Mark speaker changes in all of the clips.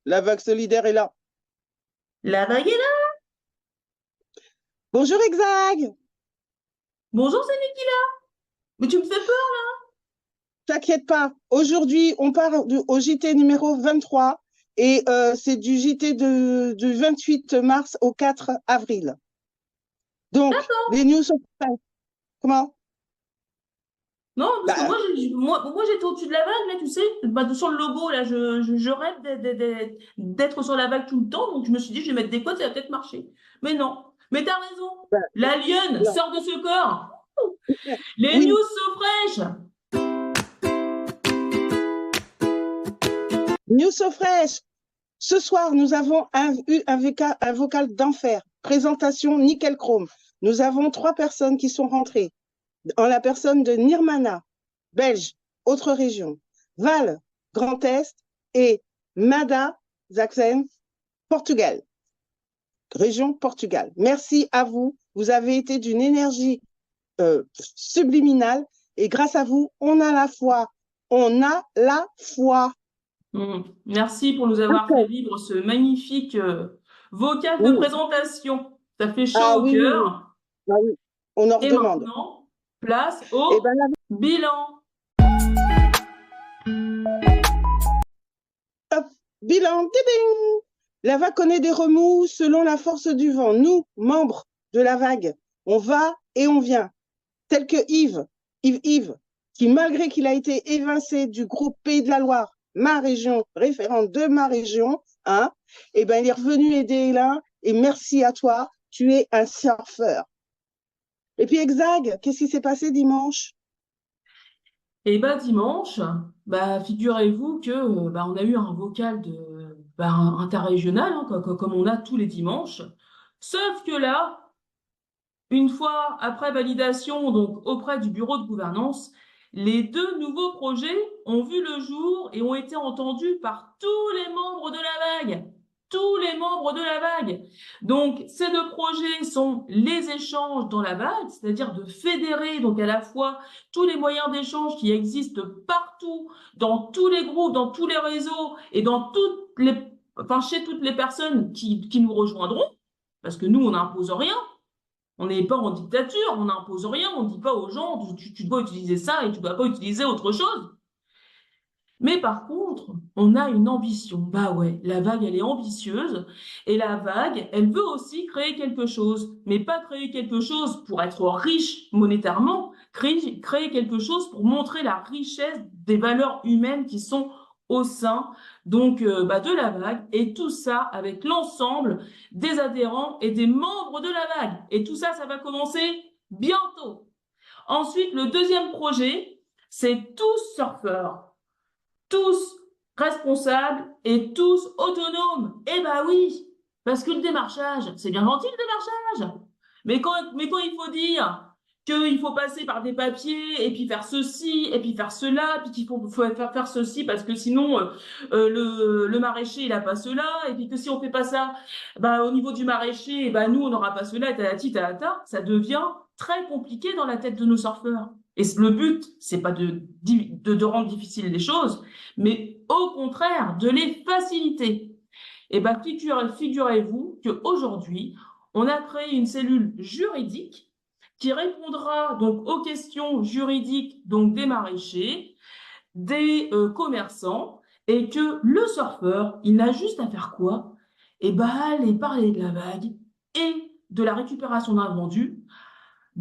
Speaker 1: La vague solidaire est là.
Speaker 2: La vague est là.
Speaker 1: Bonjour Exag.
Speaker 2: Bonjour, c'est Nikila. Mais tu me fais peur.
Speaker 1: T'inquiète pas. Aujourd'hui, on part au JT numéro 23 et c'est du JT du 28 mars au 4 avril. Donc,
Speaker 2: D'accord.
Speaker 1: les news sont prêtes. Comment?
Speaker 2: Non, parce que
Speaker 1: Bah,
Speaker 2: moi j'étais au-dessus de la vague, là, tu sais. Bah, sur le logo, là, je rêve d'être sur la vague tout le temps. Donc, je me suis dit, je vais mettre des codes, ça va peut-être marcher. Mais non. Mais t'as raison.
Speaker 1: bah,
Speaker 2: La lionne
Speaker 1: non.
Speaker 2: sort de ce corps. Les news
Speaker 1: Oui,
Speaker 2: sont fraîches.
Speaker 1: news so fresh. Ce soir, nous avons eu un vocal d'enfer. Présentation nickel chrome. Nous avons 3 personnes qui sont rentrées. En la personne de Nirmana, belge, autre région. Val, Grand Est. Et Mada, Zaxen, Portugal, région Portugal. Merci à vous. Vous avez été d'une énergie subliminale. Et grâce à vous, on a la foi. On a la foi.
Speaker 2: Merci pour nous avoir fait
Speaker 1: Okay.
Speaker 2: vivre ce magnifique vocal de
Speaker 1: Oui.
Speaker 2: présentation. Ça fait
Speaker 1: Ah
Speaker 2: chaud au
Speaker 1: oui, oui, oui.
Speaker 2: cœur.
Speaker 1: Ah oui. On en
Speaker 2: Et
Speaker 1: redemande.
Speaker 2: maintenant, place
Speaker 1: Eh
Speaker 2: au
Speaker 1: ben,
Speaker 2: bilan.
Speaker 1: hop, bilan, tiding. La vague connaît des remous selon la force du vent. Nous, membres de la vague, on va et on vient. Tel que Yves, qui malgré qu'il a été évincé du groupe Pays de la Loire, ma région, référente de ma région, hein, eh ben, il est revenu aider Hélène et merci à toi, tu es un surfeur. Et puis Exag, qu'est-ce qui s'est passé dimanche?
Speaker 2: Et bah dimanche, bah figurez-vous que on a eu un vocal interrégional, hein, comme on a tous les dimanches. Sauf que là, une fois après validation, donc auprès du bureau de gouvernance, les deux nouveaux projets ont vu le jour et ont été entendus par tous les membres de la vague. Tous les membres de la vague. Donc, ces deux projets sont les échanges dans la vague, c'est-à-dire de fédérer donc à la fois tous les moyens d'échange qui existent partout, dans tous les groupes, dans tous les réseaux et chez toutes les personnes qui nous rejoindront, parce que nous, on n'impose rien. On n'est pas en dictature, on n'impose rien, on ne dit pas aux gens, tu dois utiliser ça et tu ne dois pas utiliser autre chose. Mais par contre, on a une ambition. Bah ouais, la vague, elle est ambitieuse. Et la vague, elle veut aussi créer quelque chose. Mais pas créer quelque chose pour être riche monétairement, créer quelque chose pour montrer la richesse des valeurs humaines qui sont au sein de la vague. Et tout ça avec l'ensemble des adhérents et des membres de la vague. Et tout ça, ça va commencer bientôt. Ensuite, le deuxième projet, c'est Tous surfeurs, tous responsables et tous autonomes. Eh ben oui, parce que le démarchage, c'est bien gentil le démarchage. Mais quand il faut dire qu'il faut passer par des papiers et puis faire ceci et puis faire cela, puis qu'il faut faire ceci parce que sinon le maraîcher il a pas cela et puis que si on fait pas ça, bah au niveau du maraîcher, bah nous on n'aura pas cela, ça devient très compliqué dans la tête de nos surfeurs. Et le but, c'est pas de rendre difficiles les choses, mais au contraire, de les faciliter. Et ben, figurez-vous qu'aujourd'hui, on a créé une cellule juridique qui répondra donc aux questions juridiques donc des maraîchers, des commerçants, et que le surfeur, il n'a juste à faire quoi? Et ben, aller parler de la vague et de la récupération d'un vendu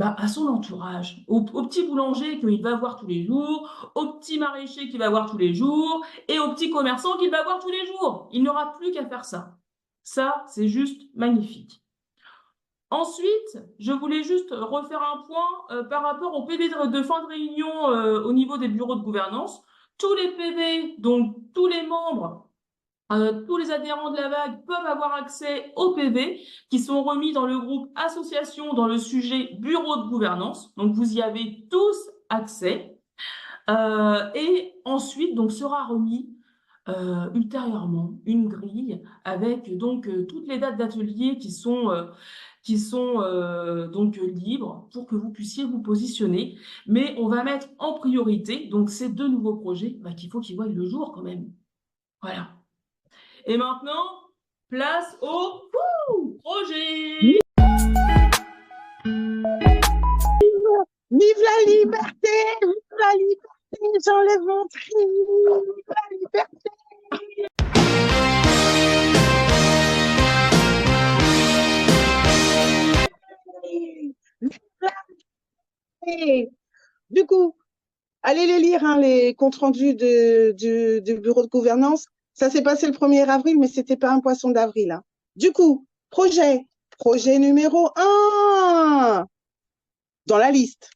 Speaker 2: à son entourage, au petit boulanger qu'il va voir tous les jours, au petit maraîcher qu'il va voir tous les jours, et au petit commerçant qu'il va voir tous les jours. Il n'aura plus qu'à faire ça. Ça, c'est juste magnifique. Ensuite, je voulais juste refaire un point par rapport au PV de fin de réunion au niveau des bureaux de gouvernance. Tous les PV, donc tous les membres tous les adhérents de la vague peuvent avoir accès aux PV qui sont remis dans le groupe association dans le sujet bureau de gouvernance. Donc, vous y avez tous accès. Et ensuite, donc, sera remis ultérieurement une grille avec toutes les dates d'atelier qui sont donc libres pour que vous puissiez vous positionner. Mais on va mettre en priorité donc ces deux nouveaux projets bah, qu'il faut qu'ils voient le jour quand même. Voilà. Et maintenant, place au projet.
Speaker 1: Vive la liberté! Vive la liberté! J'enlève mon tri! Vive la liberté! Vive la liberté! Du coup, allez les lire, hein, les comptes rendus du bureau de gouvernance. Ça s'est passé le 1er avril, mais c'était pas un poisson d'avril, hein. Du coup, projet numéro 1 dans la liste.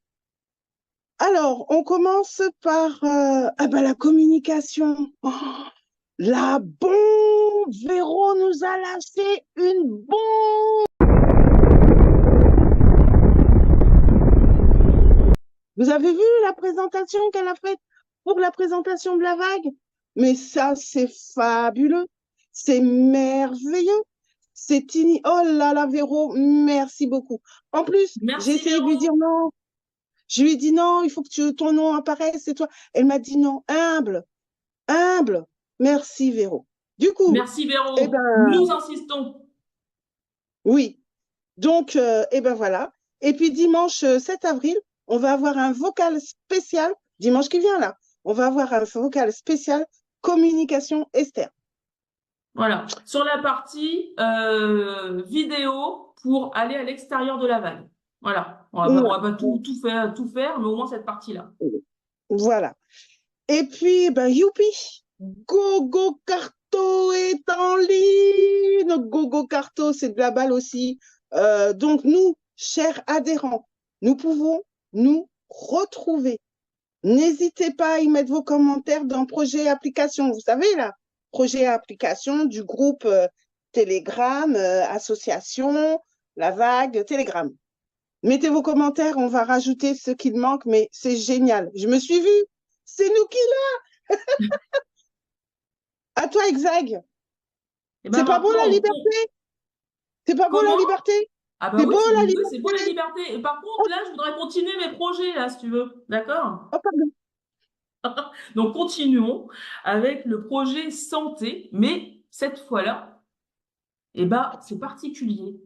Speaker 1: Alors, on commence par la communication. Oh, la bombe! Véro nous a lâché une bombe! Vous avez vu la présentation qu'elle a faite pour la présentation de la vague? Mais ça, c'est fabuleux. C'est merveilleux. C'est Oh là là, Véro, merci beaucoup. En plus, j'ai
Speaker 2: Merci
Speaker 1: essayé de lui dire
Speaker 2: Véro.
Speaker 1: non. Je lui ai dit non, il faut que ton nom apparaisse, c'est toi. Elle m'a dit non, humble, humble. Merci, Véro. Du coup,
Speaker 2: Merci
Speaker 1: eh
Speaker 2: Véro.
Speaker 1: ben,
Speaker 2: Nous insistons.
Speaker 1: oui. Donc, voilà. Et puis, dimanche 7 avril, on va avoir un vocal spécial, dimanche qui vient là, on va avoir un vocal spécial communication externe.
Speaker 2: Voilà. Sur la partie vidéo pour aller à l'extérieur de la vague. Voilà. On va pas tout faire, mais au moins cette partie-là.
Speaker 1: Voilà. Et puis, ben, youpi, Gogo Carto est en ligne. Gogo Carto, c'est de la balle aussi. Donc, nous, chers adhérents, nous pouvons nous retrouver. N'hésitez pas à y mettre vos commentaires dans projet application. Vous savez, là, projet application du groupe Telegram, association, la vague, Telegram. Mettez vos commentaires, on va rajouter ce qu'il manque, mais c'est génial. Je me suis vue. C'est nous qui l'a. À toi, Exag.
Speaker 2: Et ben
Speaker 1: C'est pas beau la
Speaker 2: maintenant,
Speaker 1: liberté? C'est pas beau la
Speaker 2: comment?
Speaker 1: liberté?
Speaker 2: Ah bah
Speaker 1: C'est
Speaker 2: oui,
Speaker 1: beau la
Speaker 2: oui, c'est beau la
Speaker 1: liberté?
Speaker 2: liberté. Et par
Speaker 1: Oh,
Speaker 2: contre, là, je voudrais continuer mes projets, là, si tu veux. D'accord?
Speaker 1: oh, pardon.
Speaker 2: Donc, continuons avec le projet santé, mais cette fois-là, eh ben, c'est particulier.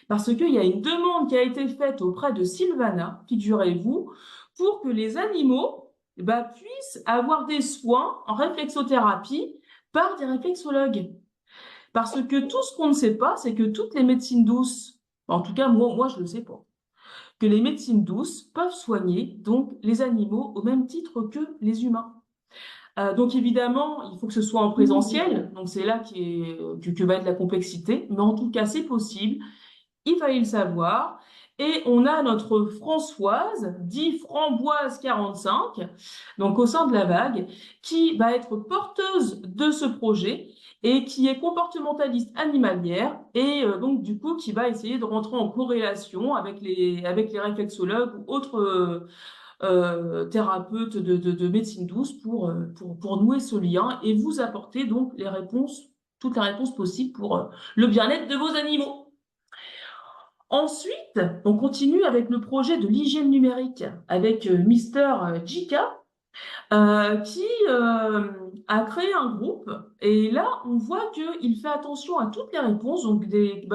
Speaker 2: Parce qu'il y a une demande qui a été faite auprès de Sylvana, figurez-vous, pour que les animaux eh ben, puissent avoir des soins en réflexothérapie par des réflexologues. Parce que tout ce qu'on ne sait pas, c'est que toutes les médecines douces, en tout cas moi je le sais pas, que les médecines douces peuvent soigner donc les animaux au même titre que les humains. Donc évidemment, il faut que ce soit en présentiel, donc c'est là que va être la complexité, mais en tout cas c'est possible, il fallait le savoir. Et on a notre Françoise, dit Framboise 45, donc au sein de la vague, qui va être porteuse de ce projet et qui est comportementaliste animalière et donc du coup qui va essayer de rentrer en corrélation avec les réflexologues ou autres thérapeutes de médecine douce pour nouer ce lien et vous apporter donc les réponses, toutes les réponses possibles pour le bien-être de vos animaux. Ensuite, on continue avec le projet de l'hygiène numérique avec Mister Jika qui a créé un groupe et là on voit qu'il fait attention à toutes les réponses, donc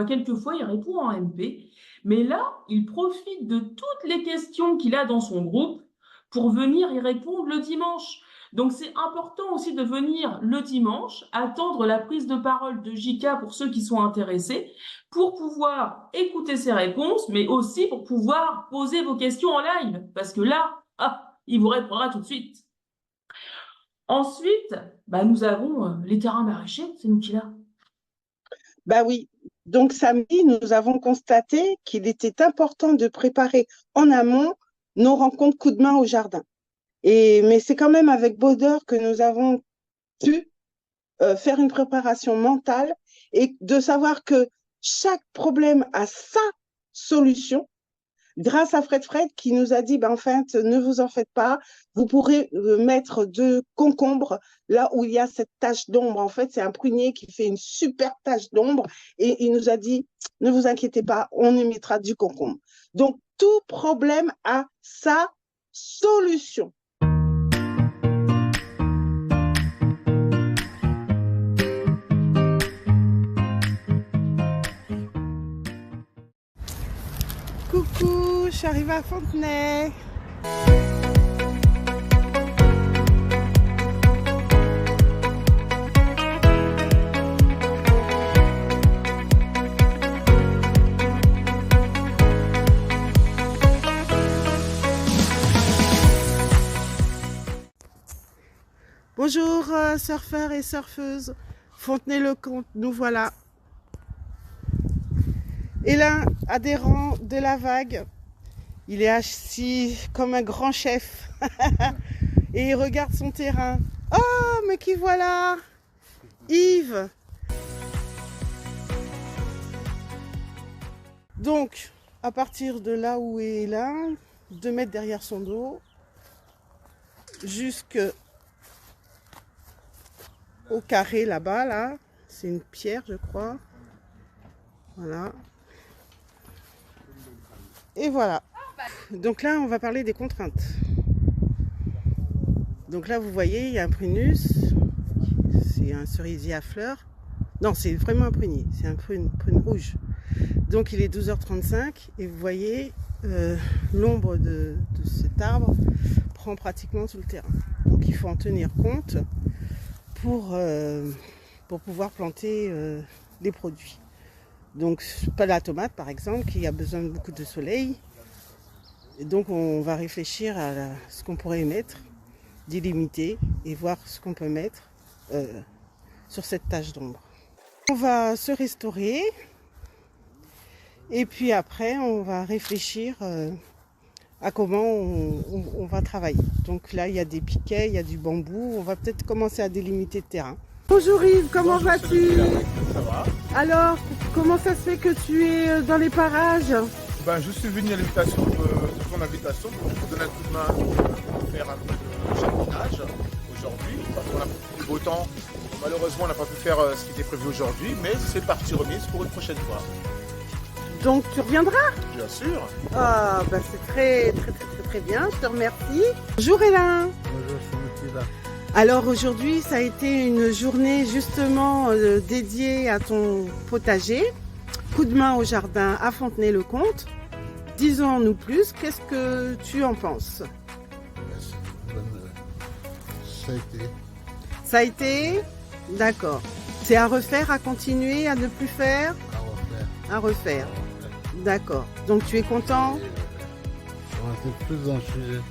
Speaker 2: quelquefois il répond en MP, mais là il profite de toutes les questions qu'il a dans son groupe pour venir y répondre le dimanche. Donc c'est important aussi de venir le dimanche, attendre la prise de parole de JK pour ceux qui sont intéressés, pour pouvoir écouter ses réponses, mais aussi pour pouvoir poser vos questions en live, parce que là, il vous répondra tout de suite. Ensuite, nous avons les terrains maraîchers, c'est nous qui l'a.
Speaker 1: Bah oui. Donc, samedi, nous avons constaté qu'il était important de préparer en amont nos rencontres coup de main au jardin. Mais c'est quand même avec bonheur que nous avons pu faire une préparation mentale et de savoir que chaque problème a sa solution. grâce à Fred qui nous a dit, ben, en fait, ne vous en faites pas, vous pourrez mettre de concombre là où il y a cette tache d'ombre. En fait, c'est un prunier qui fait une super tache d'ombre et il nous a dit, ne vous inquiétez pas, on y mettra du concombre. Donc, tout problème a sa solution. Coucou, je suis arrivée à Fontenay. Bonjour surfeurs et surfeuses, Fontenay-le-Comte, nous voilà. Et l'un adhérent de la vague, il est assis comme un grand chef et il regarde son terrain. Oh, mais qui voilà, Yves. Donc, à partir de là où est l'un, 2 mètres derrière son dos, jusqu'au carré là-bas, là, c'est une pierre, je crois. Voilà. Et voilà. Donc là, on va parler des contraintes. Donc là, vous voyez, il y a un prunus. C'est un cerisier à fleurs. Non, c'est vraiment un prunier. C'est un prune rouge. Donc il est 12h35 et vous voyez, l'ombre de cet arbre prend pratiquement tout le terrain. Donc il faut en tenir compte pour pouvoir planter les produits. Donc pas la tomate par exemple qui a besoin de beaucoup de soleil. Et donc on va réfléchir à ce qu'on pourrait mettre, délimiter et voir ce qu'on peut mettre sur cette tache d'ombre. On va se restaurer et puis après on va réfléchir à comment on va travailler. Donc là il y a des piquets, il y a du bambou, on va peut-être commencer à délimiter le terrain. Bonjour Yves, comment vas-tu?
Speaker 3: Ça va?
Speaker 1: Alors, comment ça se fait que tu es dans les parages?
Speaker 3: Ben, je suis venu à l'invitation de ton invitation pour vous donner un coup de main pour faire un peu de jardinage aujourd'hui. Parce qu'on a du beau temps. Malheureusement, on n'a pas pu faire ce qui était prévu aujourd'hui, mais c'est partie remise pour une prochaine fois.
Speaker 1: Donc tu reviendras?
Speaker 3: Bien sûr.
Speaker 1: Ah, ben c'est très bien, je te remercie. Bonjour Hélène.
Speaker 4: Bonjour, c'est Mathilda.
Speaker 1: Alors aujourd'hui, ça a été une journée justement dédiée à ton potager. Coup de main au jardin à Fontenay-le-Comte. Disons-nous plus, qu'est-ce que tu en penses?
Speaker 4: Ça a été.
Speaker 1: Ça a été? D'accord. C'est à refaire, à continuer, à ne plus faire?
Speaker 4: À refaire.
Speaker 1: À refaire. D'accord. Donc tu es content?
Speaker 4: On va être plus dans le sujet.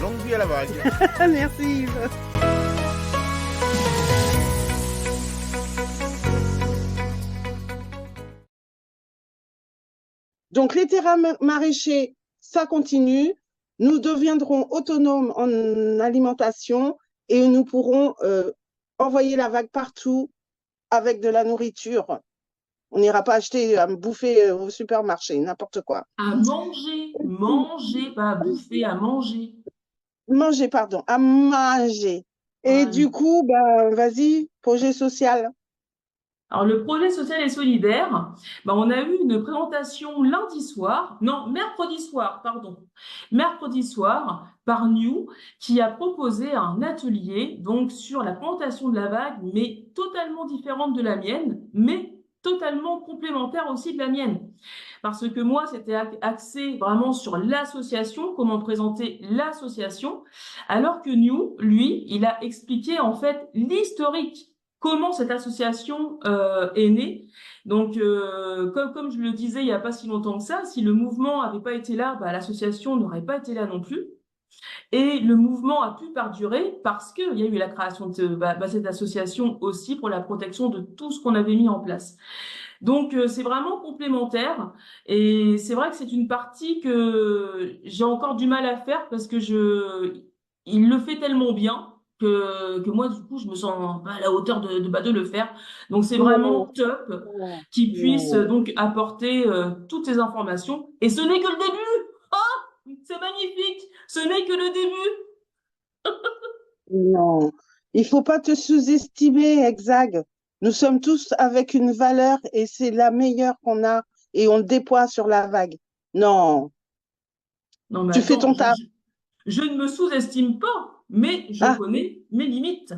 Speaker 3: Longue vie à la vague.
Speaker 1: Merci Yves. Donc les terrains maraîchers, ça continue. Nous deviendrons autonomes en alimentation et nous pourrons envoyer la vague partout avec de la nourriture. On n'ira pas acheter à bouffer au supermarché, n'importe quoi.
Speaker 2: À manger, pas à bouffer, à manger.
Speaker 1: Manger, pardon, à manger. Et
Speaker 2: Ouais.
Speaker 1: du coup, ben, vas-y, projet social.
Speaker 2: Alors, le projet social et solidaire, on a eu une présentation mercredi soir, pardon. Mercredi soir, par New, qui a proposé un atelier, donc, sur la plantation de la vague, mais totalement différente de la mienne, mais totalement complémentaire aussi de la mienne. Parce que moi, c'était axé vraiment sur l'association, comment présenter l'association, alors que New, lui, il a expliqué, en fait, l'historique, comment cette association est née. Donc, comme je le disais il n'y a pas si longtemps que ça, si le mouvement n'avait pas été là, l'association n'aurait pas été là non plus. Et le mouvement a pu perdurer parce qu'il y a eu la création de cette association aussi pour la protection de tout ce qu'on avait mis en place. Donc, c'est vraiment complémentaire. Et c'est vrai que c'est une partie que j'ai encore du mal à faire parce que il le fait tellement bien que moi, du coup, je me sens pas à la hauteur de le faire. Donc, c'est vraiment
Speaker 1: Non,
Speaker 2: top
Speaker 1: non,
Speaker 2: qu'il puisse
Speaker 1: non,
Speaker 2: donc apporter toutes ces informations. Et ce n'est que le début! Oh! C'est magnifique! Ce n'est que le début!
Speaker 1: non. Il faut pas te sous-estimer, Exag. Nous sommes tous avec une valeur et c'est la meilleure qu'on a et on le déploie sur la vague. Non,
Speaker 2: Non, mais
Speaker 1: tu fais
Speaker 2: attends,
Speaker 1: ton taf.
Speaker 2: je ne me sous-estime pas, mais je
Speaker 1: Ah,
Speaker 2: connais mes limites.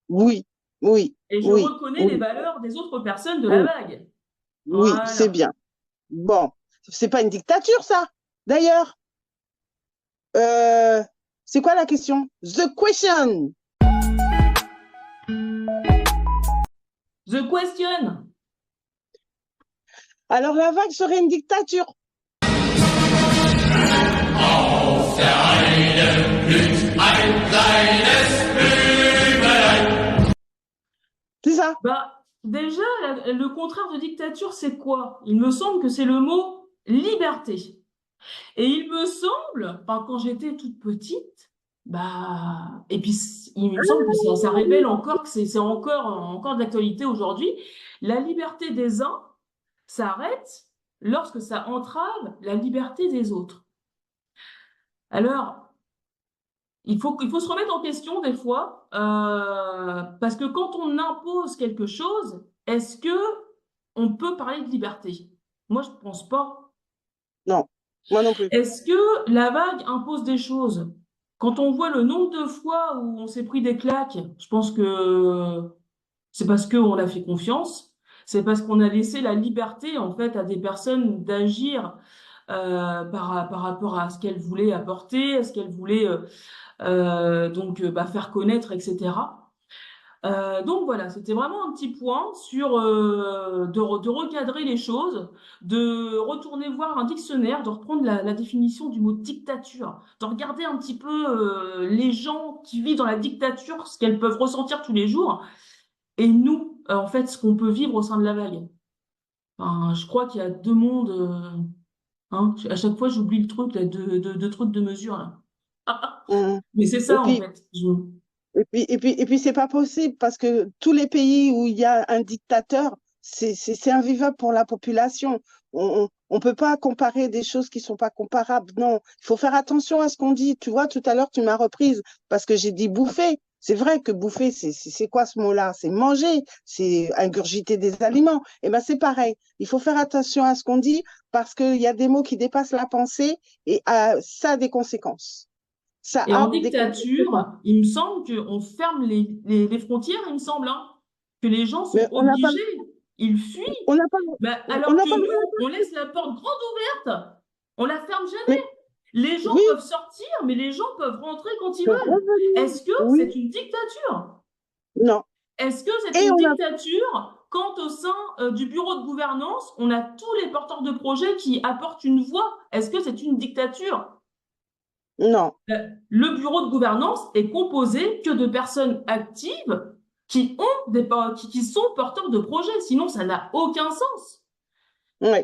Speaker 1: oui, oui,
Speaker 2: Et je
Speaker 1: oui,
Speaker 2: reconnais les
Speaker 1: oui,
Speaker 2: valeurs des autres personnes de la
Speaker 1: oui,
Speaker 2: vague.
Speaker 1: oui, c'est
Speaker 2: Voilà.
Speaker 1: bien. Bon, c'est pas une dictature, ça. D'ailleurs, euh, c'est quoi la question? The question.
Speaker 2: The question.
Speaker 1: Alors, la vague serait une dictature. C'est ça.
Speaker 2: Bah, déjà, le contraire de dictature, c'est quoi? Il me semble que c'est le mot liberté. Et il me semble, enfin, quand j'étais toute petite, bah, et puis il me semble que ça révèle encore que c'est encore d'actualité aujourd'hui. La liberté des uns s'arrête lorsque ça entrave la liberté des autres. Alors, il faut se remettre en question des fois, parce que quand on impose quelque chose, est-ce que on peut parler de liberté? Moi, je pense pas.
Speaker 1: Non, moi non plus.
Speaker 2: Est-ce que la vague impose des choses? Quand on voit le nombre de fois où on s'est pris des claques, je pense que c'est parce qu'on a fait confiance, c'est parce qu'on a laissé la liberté en fait à des personnes d'agir par rapport à ce qu'elles voulaient apporter, à ce qu'elles voulaient faire connaître, etc. Donc voilà, c'était vraiment un petit point sur de recadrer les choses, de retourner voir un dictionnaire, de reprendre la définition du mot dictature, de regarder un petit peu les gens qui vivent dans la dictature, ce qu'elles peuvent ressentir tous les jours, et nous, en fait, ce qu'on peut vivre au sein de la vague. Enfin, je crois qu'il y a deux mondes. Hein, à chaque fois, j'oublie le truc, là, de trucs de mesure, là.
Speaker 1: Mhm.
Speaker 2: Mais c'est
Speaker 1: Et
Speaker 2: ça, en
Speaker 1: puis,
Speaker 2: fait.
Speaker 1: c'est pas possible parce que tous les pays où il y a un dictateur, c'est invivable pour la population. On peut pas comparer des choses qui sont pas comparables. Non, il faut faire attention à ce qu'on dit. Tu vois, tout à l'heure, tu m'as reprise parce que j'ai dit bouffer. C'est vrai que bouffer, c'est quoi ce mot-là? C'est manger, c'est ingurgiter des aliments. Eh ben, c'est pareil. Il faut faire attention à ce qu'on dit parce qu'il y a des mots qui dépassent la pensée et ça a des conséquences. Ça
Speaker 2: Et
Speaker 1: a
Speaker 2: en
Speaker 1: des conséquences.
Speaker 2: dictature, il me semble qu'on ferme les frontières, il me semble, hein, que les gens sont
Speaker 1: Mais
Speaker 2: obligés, ils fuient.
Speaker 1: on n'a pas,
Speaker 2: Ben,
Speaker 1: on
Speaker 2: alors
Speaker 1: n'a
Speaker 2: que
Speaker 1: pas le droit.
Speaker 2: nous, on laisse la porte grande ouverte, on la ferme
Speaker 1: Mais
Speaker 2: jamais. Les gens
Speaker 1: oui,
Speaker 2: peuvent sortir, mais les gens peuvent rentrer quand ils
Speaker 1: de
Speaker 2: veulent.
Speaker 1: revenir.
Speaker 2: Est-ce que
Speaker 1: Oui,
Speaker 2: c'est une dictature?
Speaker 1: non.
Speaker 2: Est-ce que c'est
Speaker 1: Et
Speaker 2: une
Speaker 1: on a,
Speaker 2: dictature quand au sein du bureau de gouvernance, on a tous les porteurs de projets qui apportent une voix? Est-ce que c'est une dictature?
Speaker 1: non.
Speaker 2: Le bureau de gouvernance est composé que de personnes actives qui sont porteurs de projets. Sinon, ça n'a aucun sens.
Speaker 1: Oui,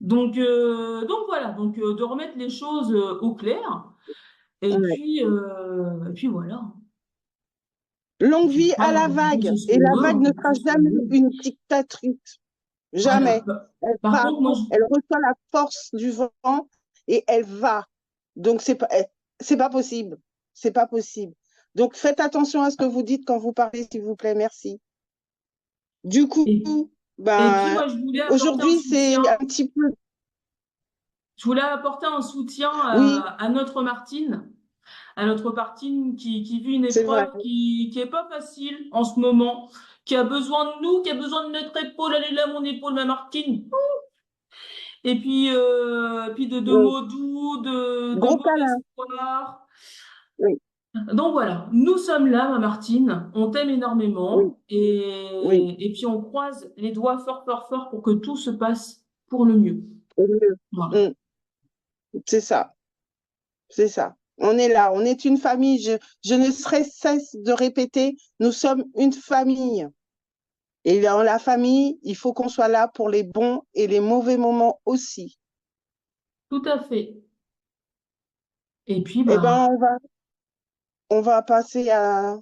Speaker 2: Donc voilà, de remettre les choses au clair.
Speaker 1: oui.
Speaker 2: Et puis voilà. Et
Speaker 1: Longue
Speaker 2: puis
Speaker 1: vie à
Speaker 2: après,
Speaker 1: la
Speaker 2: on
Speaker 1: vague.
Speaker 2: fait ce
Speaker 1: Et
Speaker 2: qu'on
Speaker 1: la
Speaker 2: veut,
Speaker 1: vague
Speaker 2: hein,
Speaker 1: ne
Speaker 2: on
Speaker 1: sera
Speaker 2: fait ce qu'on
Speaker 1: jamais
Speaker 2: veut.
Speaker 1: une dictatrice.
Speaker 2: Voilà.
Speaker 1: Jamais. Elle
Speaker 2: Par
Speaker 1: va.
Speaker 2: contre, moi,
Speaker 1: Elle reçoit la force du vent et elle va. Donc, c'est pas possible. C'est pas possible. Donc, faites attention à ce que vous dites quand vous parlez, s'il vous plaît. Merci. Du coup,
Speaker 2: et, et puis
Speaker 1: ben,
Speaker 2: moi, je voulais apporter un
Speaker 1: aujourd'hui, c'est
Speaker 2: soutien.
Speaker 1: un petit peu.
Speaker 2: Je voulais apporter un soutien
Speaker 1: Oui,
Speaker 2: à notre Martine. À notre Martine qui vit une
Speaker 1: c'est vrai.
Speaker 2: épreuve qui est pas facile en ce moment, qui a besoin de nous, qui a besoin de notre épaule. Elle est là, mon épaule, ma Martine. Et puis de
Speaker 1: Oui.
Speaker 2: mots doux, de
Speaker 1: Gros
Speaker 2: beaux
Speaker 1: câlin.
Speaker 2: espoirs.
Speaker 1: Oui,
Speaker 2: Donc voilà, nous sommes là, ma Martine. On t'aime
Speaker 1: oui,
Speaker 2: énormément.
Speaker 1: oui.
Speaker 2: Et puis on croise les doigts fort, fort, fort pour que tout se passe pour le mieux.
Speaker 1: Au mieux.
Speaker 2: Voilà.
Speaker 1: Mm. C'est ça. C'est ça. On est là, on est une famille. Je ne cesse de répéter, nous sommes une famille. Et dans la famille, il faut qu'on soit là pour les bons et les mauvais moments aussi.
Speaker 2: Tout à fait. Et puis,
Speaker 1: Eh
Speaker 2: bah,
Speaker 1: ben, on va passer à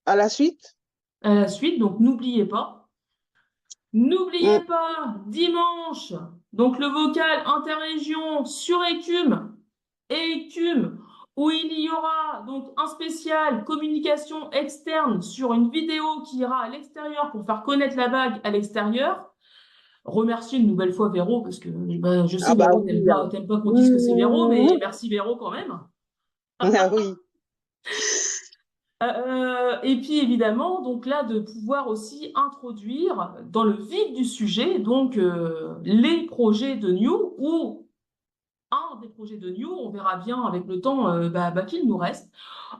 Speaker 1: la suite.
Speaker 2: à la suite, donc
Speaker 1: Mm.
Speaker 2: n'oubliez pas, dimanche, donc le vocal interrégion sur Écume et Écume, où il y aura donc un spécial communication externe sur une vidéo qui ira à l'extérieur pour faire connaître la bague à l'extérieur. Remercier une nouvelle fois Véro, parce que bah, je sais,
Speaker 1: Ah bah
Speaker 2: Véro,
Speaker 1: oui.
Speaker 2: t'aimes pas qu'on dise que c'est Véro, mais
Speaker 1: Mm.
Speaker 2: merci Véro quand même.
Speaker 1: Ah oui.
Speaker 2: Et puis évidemment, donc là, de pouvoir aussi introduire dans le vif du sujet, donc les projets de New ou un des projets de New, on verra bien avec le temps qu'il nous reste.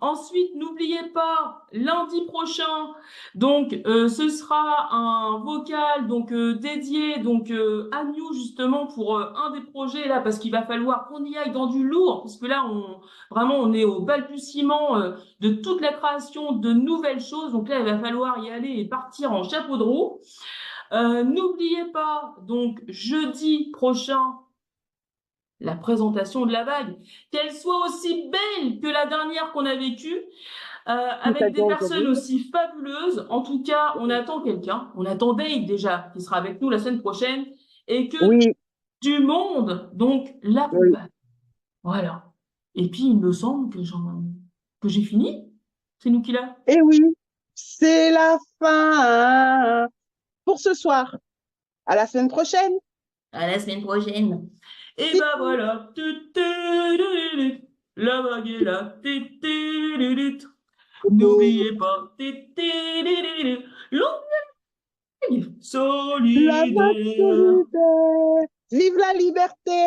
Speaker 2: Ensuite, n'oubliez pas, lundi prochain, donc ce sera un vocal donc dédié donc à New justement pour un des projets là, parce qu'il va falloir qu'on y aille dans du lourd, parce que là on est au balbutiement de toute la création de nouvelles choses. Donc là, il va falloir y aller et partir en chapeau de roue. N'oubliez pas, donc jeudi prochain, la présentation de la bague, qu'elle soit aussi belle que la dernière qu'on a vécue, avec des
Speaker 1: C'est-à-dire
Speaker 2: personnes
Speaker 1: aujourd'hui.
Speaker 2: aussi fabuleuses. En tout cas, on attend quelqu'un, on attend Dave déjà, qui sera avec nous la semaine prochaine, et que
Speaker 1: Oui,
Speaker 2: du monde, donc
Speaker 1: oui.
Speaker 2: l'accompagne. Voilà. Et puis, il me semble que j'ai fini. C'est nous qui l'a.
Speaker 1: Et oui, c'est la fin pour ce soir. À la semaine prochaine.
Speaker 2: À la semaine prochaine. Et bah voilà. La bague est là. N'oubliez pas. Longue
Speaker 1: La voix
Speaker 2: solidaire.
Speaker 1: solidaire. Vive la liberté!